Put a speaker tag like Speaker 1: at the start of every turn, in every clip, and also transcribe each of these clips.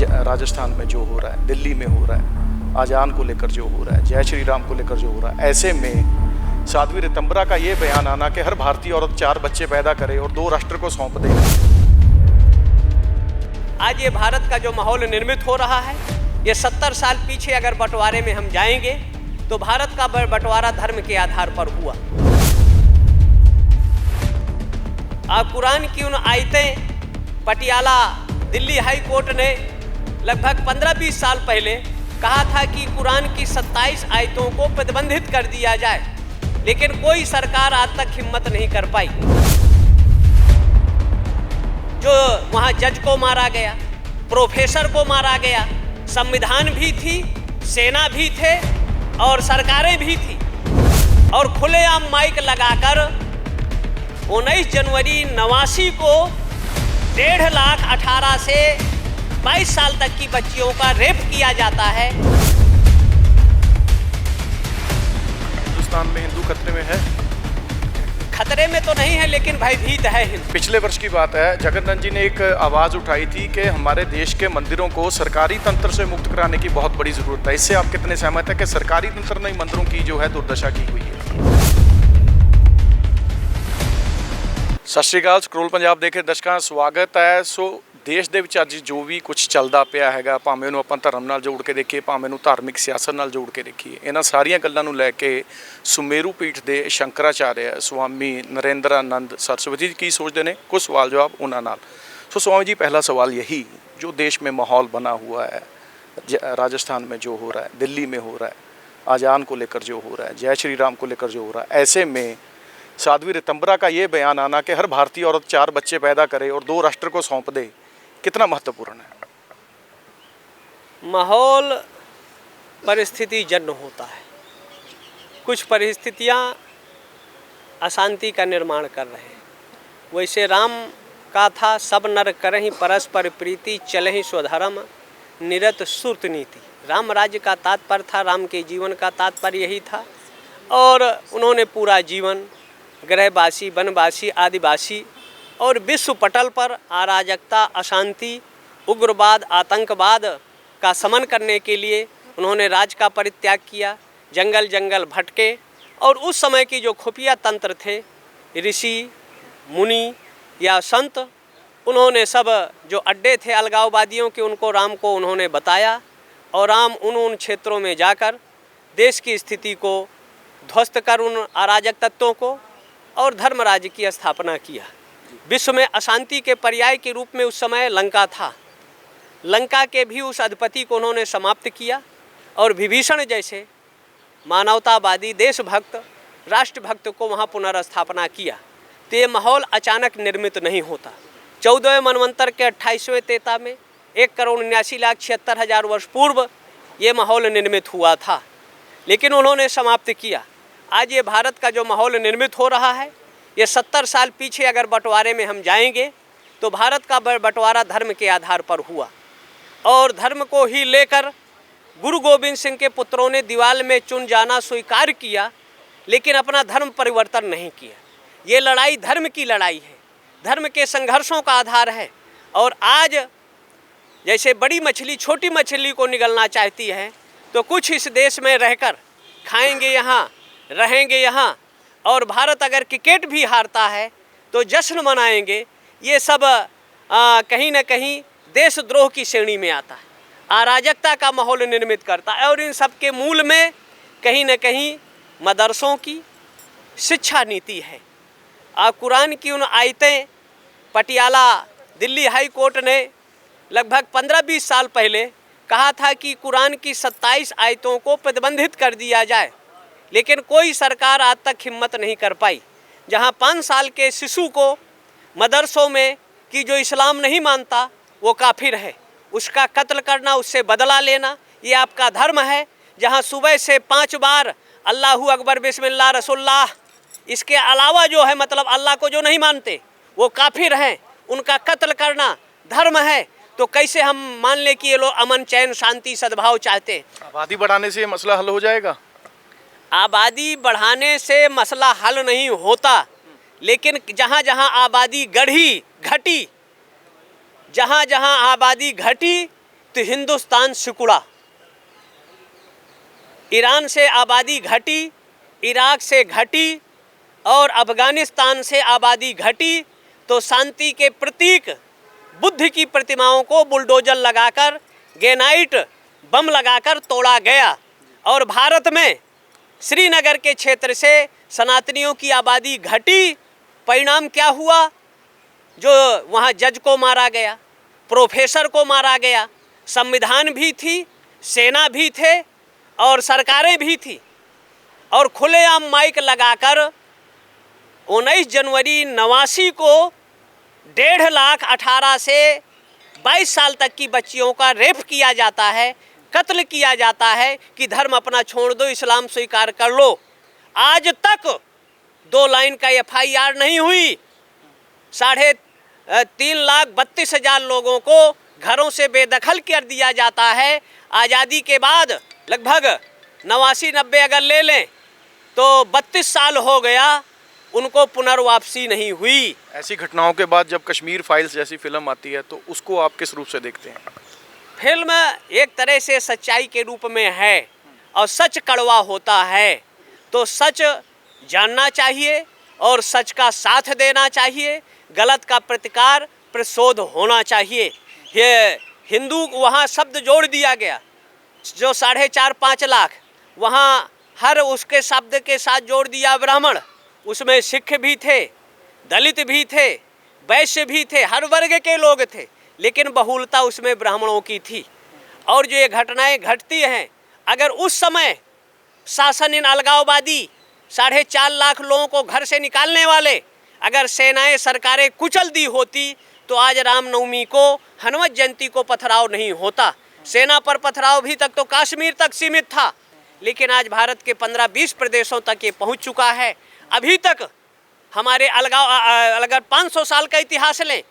Speaker 1: राजस्थान में जो हो रहा है, दिल्ली में हो रहा है, आजान को लेकर जो हो रहा है, जय श्री राम को लेकर जो हो रहा है, ऐसे में साध्वी ऋतंबरा का ये बयान आना कि हर भारतीय औरत 4 बच्चे पैदा करे और 2 राष्ट्र को सौंप दे।
Speaker 2: आज ये भारत का जो माहौल निर्मित हो रहा है, ये 70 साल पीछे अगर बंटवारे में हम जाएंगे तो भारत का बंटवारा धर्म के आधार पर हुआ। कुरान की उन आयतें पटियाला दिल्ली हाई कोर्ट ने लगभग 15-20 साल पहले कहा था कि कुरान की 27 आयतों को प्रतिबंधित कर दिया जाए, लेकिन कोई सरकार आज तक हिम्मत नहीं कर पाई। जो वहाँ जज को मारा गया, प्रोफेसर को मारा गया, संविधान भी थी, सेना भी थे और सरकारें भी थी, और खुलेआम माइक लगाकर 19 जनवरी 89 को 1.5 लाख 18 से 22 साल तक की बच्चियों का रेप किया जाता है।
Speaker 1: हिंदुस्तान में हिंदू खतरे में है?
Speaker 2: खतरे में तो नहीं है, लेकिन भयभीत है हिंदू।
Speaker 1: पिछले वर्ष की बात है, जगन्नाथ जी ने एक आवाज़ उठाई थी कि हमारे देश के मंदिरों को सरकारी तंत्र से मुक्त कराने की बहुत बड़ी ज़रूरत है। इससे आप कितने सहमत हैं कि सरकारी तंत्र ने मंदिरों की जो है दुर्दशा की हुई है? सत श्री अकाल, स्क्रोल पंजाब देखे दर्शकों स्वागत है। देश ਦੇ ਵਿੱਚ ਅੱਜ जो भी कुछ ਚੱਲਦਾ ਪਿਆ ਹੈਗਾ, ਭਾਵੇਂ ਉਹਨੂੰ ਆਪਾਂ ਧਰਮ ਨਾਲ ਜੋੜ ਕੇ ਦੇਖੀਏ, ਭਾਵੇਂ ਉਹਨੂੰ ਧਾਰਮਿਕ ਸਿਆਸਤ ਨਾਲ ਜੋੜ ਕੇ ਦੇਖੀਏ, ਇਹਨਾਂ ਸਾਰੀਆਂ ਗੱਲਾਂ ਨੂੰ ਲੈ ਕੇ ਸੁਮੇਰੂ ਪੀਠ ਦੇ ਸ਼ੰਕਰਾਚਾਰਿਆ स्वामी नरेंद्रानंद सरस्वती जी की सोचते हैं, कुछ सवाल जवाब उन्होंने नाल। स्वामी जी, पहला सवाल यही, जो देश में माहौल बना हुआ है, राजस्थान में जो हो रहा है, दिल्ली में हो रहा है, आजान को लेकर जो हो रहा है, जय श्री राम को लेकर जो हो रहा है, ऐसे में साध्वी ऋतंबरा का ये बयान आना कि हर भारतीय औरत 4 बच्चे पैदा करे और 2 राष्ट्र को सौंप दे, कितना महत्वपूर्ण है?
Speaker 2: माहौल परिस्थिति जन्य होता है। कुछ परिस्थितियाँ अशांति का निर्माण कर रहे हैं। वैसे राम का था, सब नर करहि परस्पर प्रीति, चलहि स्वधर्म निरत सुरत नीति। राम राज्य का तात्पर्य था, राम के जीवन का तात्पर्य यही था, और उन्होंने पूरा जीवन गृहवासी, वनवासी, आदिवासी और विश्व पटल पर अराजकता, अशांति, उग्रवाद, आतंकवाद का शमन करने के लिए उन्होंने राज का परित्याग किया, जंगल जंगल भटके, और उस समय की जो खुफिया तंत्र थे, ऋषि मुनि या संत, उन्होंने सब जो अड्डे थे अलगाववादियों के, उनको राम को उन्होंने बताया, और राम उन क्षेत्रों में जाकर देश की स्थिति को ध्वस्त कर उन अराजक तत्वों को और धर्म राज्य की स्थापना किया। विश्व में अशांति के पर्याय के रूप में उस समय लंका था। लंका के भी उस अधिपति को उन्होंने समाप्त किया, और विभीषण जैसे मानवतावादी, देशभक्त, राष्ट्रभक्त को वहाँ पुनर्स्थापना किया। तो ये माहौल अचानक निर्मित नहीं होता। 14वें मनवंतर के 28वें तेता में 1,79,76,000 वर्ष पूर्व ये माहौल निर्मित हुआ था, लेकिन उन्होंने समाप्त किया। आज ये भारत का जो माहौल निर्मित हो रहा है, ये 70 साल पीछे अगर बंटवारे में हम जाएंगे तो भारत का बंटवारा धर्म के आधार पर हुआ, और धर्म को ही लेकर गुरु गोविंद सिंह के पुत्रों ने दीवाल में चुन जाना स्वीकार किया, लेकिन अपना धर्म परिवर्तन नहीं किया। ये लड़ाई धर्म की लड़ाई है, धर्म के संघर्षों का आधार है। और आज जैसे बड़ी मछली छोटी मछली को निगलना चाहती है, तो कुछ इस देश में रहकर खाएंगे यहाँ, रहेंगे यहाँ, और भारत अगर क्रिकेट भी हारता है तो जश्न मनाएंगे। ये सब कहीं न कहीं देशद्रोह की श्रेणी में आता है, अराजकता का माहौल निर्मित करता है, और इन सब के मूल में कहीं न कहीं मदरसों की शिक्षा नीति है। कुरान की उन आयतें पटियाला दिल्ली हाई कोर्ट ने लगभग 15-20 साल पहले कहा था कि कुरान की 27 आयतों को प्रतिबंधित कर दिया जाए, लेकिन कोई सरकार आज तक हिम्मत नहीं कर पाई। जहां 5 साल के शिशु को मदरसों में कि जो इस्लाम नहीं मानता वो काफिर है, उसका कत्ल करना, उससे बदला लेना, ये आपका धर्म है। जहां सुबह से 5 बार अल्लाहू अकबर बिस्मिल्लाह रसूलुल्लाह, इसके अलावा जो है मतलब अल्लाह को जो नहीं मानते वो काफिर हैं, उनका कत्ल करना धर्म है। तो कैसे हम मान लें कि ये लोग अमन, चैन, शांति, सद्भाव चाहते हैं?
Speaker 1: आबादी बढ़ाने से ये मसला हल हो जाएगा?
Speaker 2: आबादी बढ़ाने से मसला हल नहीं होता, लेकिन जहाँ जहाँ आबादी घटी, जहाँ जहाँ आबादी घटी, तो हिंदुस्तान सिकुड़ा। ईरान से आबादी घटी, इराक से घटी और अफ़गानिस्तान से आबादी घटी, तो शांति के प्रतीक बुद्ध की प्रतिमाओं को बुलडोजर लगाकर, ग्रेनाइट बम लगाकर तोड़ा गया। और भारत में श्रीनगर के क्षेत्र से सनातनियों की आबादी घटी। परिणाम क्या हुआ? जो वहाँ जज को मारा गया, प्रोफेसर को मारा गया, संविधान भी थी, सेना भी थे और सरकारें भी थी, और खुलेआम माइक लगाकर 19 जनवरी 89 को 1.5 लाख 18 से 22 साल तक की बच्चियों का रेप किया जाता है, कत्ल किया जाता है कि धर्म अपना छोड़ दो, इस्लाम स्वीकार कर लो। आज तक 2 लाइन का FIR नहीं हुई। 3,32,000 लोगों को घरों से बेदखल कर दिया जाता है। आज़ादी के बाद लगभग 89-90 अगर ले लें तो 32 साल हो गया, उनको पुनर्वापसी नहीं हुई।
Speaker 1: ऐसी घटनाओं के बाद जब कश्मीर फाइल्स जैसी फिल्म आती है तो उसको आप किस रूप से देखते हैं?
Speaker 2: फिल्म एक तरह से सच्चाई के रूप में है और सच कड़वा होता है, तो सच जानना चाहिए और सच का साथ देना चाहिए, गलत का प्रतिकार प्रतिशोध होना चाहिए। ये हिंदू वहाँ शब्द जोड़ दिया गया, जो 4.5-5 लाख, वहाँ हर उसके शब्द के साथ जोड़ दिया ब्राह्मण। उसमें सिख भी थे, दलित भी थे, वैश्य भी थे, हर वर्ग के लोग थे, लेकिन बहुलता उसमें ब्राह्मणों की थी। और जो ये घटनाएं घटती हैं, अगर उस समय शासन इन अलगाववादी 4.5 लाख लोगों को घर से निकालने वाले अगर सेनाएं सरकारें कुचल दी होती तो आज रामनवमी को, हनुमत जयंती को पथराव नहीं होता। सेना पर पथराव भी तक तो कश्मीर तक सीमित था, लेकिन आज भारत के 15-20 प्रदेशों तक ये पहुंच चुका है। अभी तक हमारे अगर 500 साल का इतिहास लें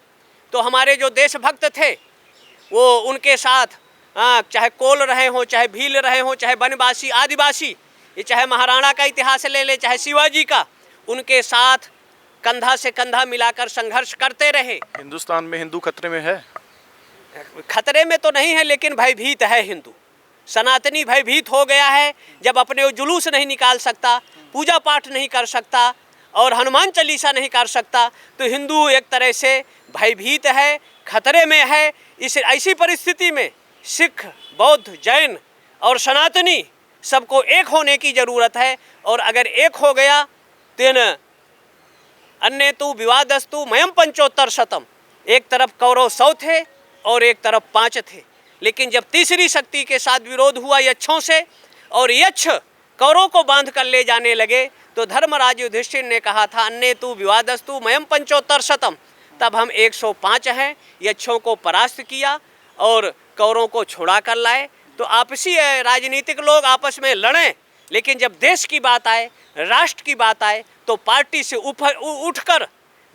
Speaker 2: तो हमारे जो देशभक्त थे वो उनके साथ चाहे कोल रहे हों, चाहे भील रहे हों, चाहे वनवासी, आदिवासी, ये चाहे महाराणा का इतिहास ले ले, चाहे शिवाजी का, उनके साथ कंधा से कंधा मिलाकर संघर्ष करते रहे।
Speaker 1: हिंदुस्तान में हिंदू खतरे में है?
Speaker 2: खतरे में तो नहीं है, लेकिन भयभीत है हिंदू। सनातनी भयभीत हो गया है। जब अपने वो जुलूस नहीं निकाल सकता, पूजा पाठ नहीं कर सकता और हनुमान चालीसा नहीं कर सकता, तो हिंदू एक तरह से भयभीत है, खतरे में है। इस ऐसी परिस्थिति में सिख, बौद्ध, जैन और सनातनी सबको एक होने की ज़रूरत है। और अगर एक हो गया तेन अन्य तो विवादस्तु मयम पंचोत्तर शतम, एक तरफ कौरव 100 थे और एक तरफ 5 थे, लेकिन जब तीसरी शक्ति के साथ विरोध हुआ यक्षों से और यक्ष कौरव को बांध कर ले जाने लगे, तो धर्मराज युधिष्ठिर ने कहा था अन्य तो विवादस्तु मयम पंचोत्तर शतम, तब हम 105 हैं, यक्षों को परास्त किया और कौरवों को छुड़ा कर लाए। तो आपसी राजनीतिक लोग आपस में लड़ें, लेकिन जब देश की बात आए, राष्ट्र की बात आए, तो पार्टी से उठकर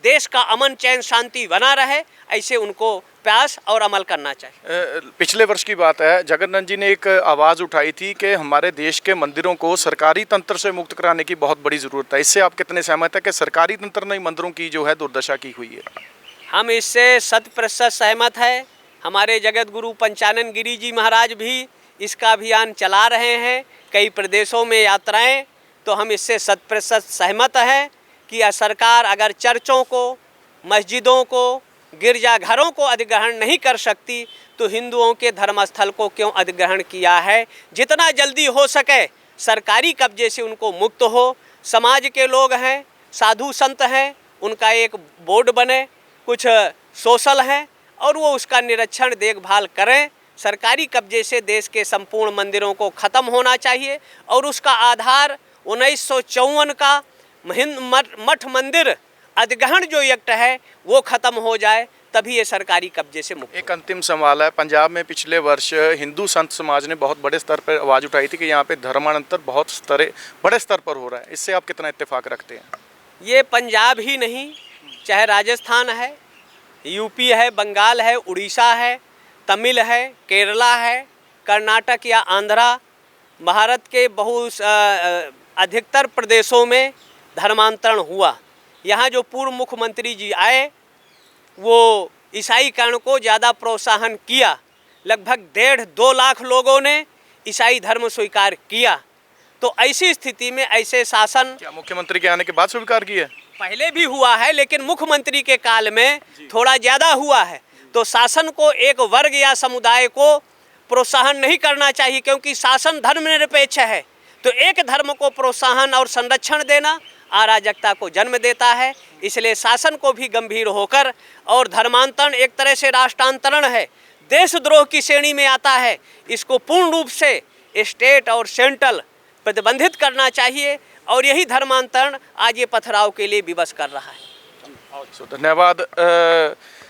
Speaker 2: देश का अमन चैन शांति बना रहे, ऐसे उनको प्रयास और अमल करना चाहिए।
Speaker 1: पिछले वर्ष की बात है, जगन्नाथ जी ने एक आवाज़ उठाई थी कि हमारे देश के मंदिरों को सरकारी तंत्र से मुक्त कराने की बहुत बड़ी ज़रूरत है। इससे आप कितने सहमत हैं कि सरकारी तंत्र ने मंदिरों की जो है दुर्दशा की हुई है?
Speaker 2: हम इससे 100% सहमत है। हमारे जगत गुरु पंचानन गिरी जी महाराज भी इसका अभियान चला रहे हैं, कई प्रदेशों में यात्राएं। तो हम इससे 100% सहमत हैं कि सरकार अगर चर्चों को, मस्जिदों को, गिरजाघरों को अधिग्रहण नहीं कर सकती तो हिंदुओं के धर्मस्थल को क्यों अधिग्रहण किया है। जितना जल्दी हो सके सरकारी कब्जे से उनको मुक्त हो। समाज के लोग हैं, साधु संत हैं, उनका एक बोर्ड बने, कुछ सोशल हैं और वो उसका निरीक्षण देखभाल करें। सरकारी कब्जे से देश के संपूर्ण मंदिरों को ख़त्म होना चाहिए और उसका आधार 1954 का मठ मंदिर अधिग्रहण जो एक्ट है वो ख़त्म हो जाए, तभी ये सरकारी कब्जे से मुक्त।
Speaker 1: एक अंतिम सवाल है, पंजाब में पिछले वर्ष हिंदू संत समाज ने बहुत बड़े स्तर पर आवाज़ उठाई थी कि यहाँ पे धर्मांतर बहुत बड़े स्तर पर हो रहा है। इससे आप कितना इत्तेफाक रखते हैं? ये
Speaker 2: पंजाब ही नहीं, चाहे राजस्थान है, यूपी है, बंगाल है, उड़ीसा है, तमिल है, केरला है, कर्नाटक या आंध्रा, भारत के अधिकतर प्रदेशों में धर्मांतरण हुआ। यहाँ जो पूर्व मुख्यमंत्री जी आए वो ईसाईकरण को ज़्यादा प्रोत्साहन किया, लगभग 1.5-2 लाख लोगों ने ईसाई धर्म स्वीकार किया। तो ऐसी स्थिति में ऐसे शासन
Speaker 1: क्या मुख्यमंत्री के आने के बाद स्वीकार किया?
Speaker 2: पहले भी हुआ है, लेकिन मुख्यमंत्री के काल में थोड़ा ज़्यादा हुआ है। तो शासन को एक वर्ग या समुदाय को प्रोत्साहन नहीं करना चाहिए, क्योंकि शासन धर्मनिरपेक्ष है। तो एक धर्म को प्रोत्साहन और संरक्षण देना अराजकता को जन्म देता है। इसलिए शासन को भी गंभीर होकर, और धर्मांतरण एक तरह से राष्ट्रांतरण है, देशद्रोह की श्रेणी में आता है, इसको पूर्ण रूप से स्टेट और सेंट्रल प्रतिबंधित करना चाहिए। और यही धर्मांतरण आज ये पथराव के लिए विवश कर रहा है।
Speaker 1: सो धन्यवाद।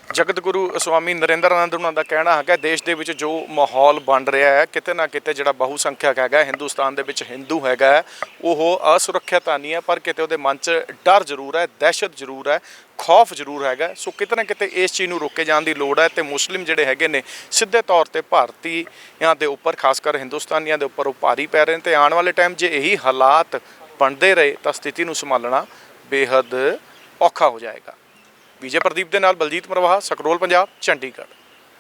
Speaker 1: जगत गुरु स्वामी नरेंद्र आनंद ਉਹਨਾਂ ਦਾ ਕਹਿਣਾ ਹੈਗਾ ਦੇਸ਼ ਦੇ ਵਿੱਚ ਜੋ ਮਾਹੌਲ ਬਣ ਰਿਹਾ ਹੈ, ਕਿਤੇ ਨਾ ਕਿਤੇ ਜਿਹੜਾ ਬਹੁ ਸੰਖਿਅਕ ਹੈਗਾ ਹਿੰਦੁਸਤਾਨ ਦੇ ਵਿੱਚ ਹਿੰਦੂ ਹੈਗਾ ਉਹ ਅਸੁਰੱਖਿਅਤ ਤਾਂ ਨਹੀਂ ਹੈ, ਪਰ ਕਿਤੇ ਉਹਦੇ ਮਨ 'ਚ ਡਰ ਜ਼ਰੂਰ ਹੈ, ਦਹਿਸ਼ਤ ਜ਼ਰੂਰ ਹੈ, ਖੌਫ ਜ਼ਰੂਰ ਹੈਗਾ। ਸੋ ਕਿਤੇ ਨਾ ਕਿਤੇ ਇਸ ਚੀਜ਼ ਨੂੰ ਰੋਕੇ ਜਾਣ ਦੀ ਲੋੜ ਹੈ ਤੇ ਮੁਸਲਿਮ ਜਿਹੜੇ ਹੈਗੇ ਨੇ ਸਿੱਧੇ ਤੌਰ ਤੇ ਭਾਰਤੀਆਂ ਦੇ ਉੱਪਰ, ਖਾਸ ਕਰ ਹਿੰਦੁਸਤਾਨੀਆਂ ਦੇ ਉੱਪਰ ਉਹ ਭਾਰੀ ਪੈ ਰਹੇ ਨੇ। ਤੇ ਆਉਣ ਵਾਲੇ ਟਾਈਮ ਜੇ ਇਹੀ ਹਾਲਾਤ ਬਣਦੇ ਰਹੇ ਤਾਂ ਸਥਿਤੀ ਨੂੰ ਸੰਭਾਲਣਾ ਬੇਹੱਦ ਔਖਾ ਹੋ ਜਾਏਗਾ। ਵਿਜੇ ਪ੍ਰਦੀਪ ਦੇ ਨਾਲ ਬਲਜੀਤ ਮਰਵਾਹਾ, ਸਕਰੋਲ ਪੰਜਾਬ, ਚੰਡੀਗੜ੍ਹ।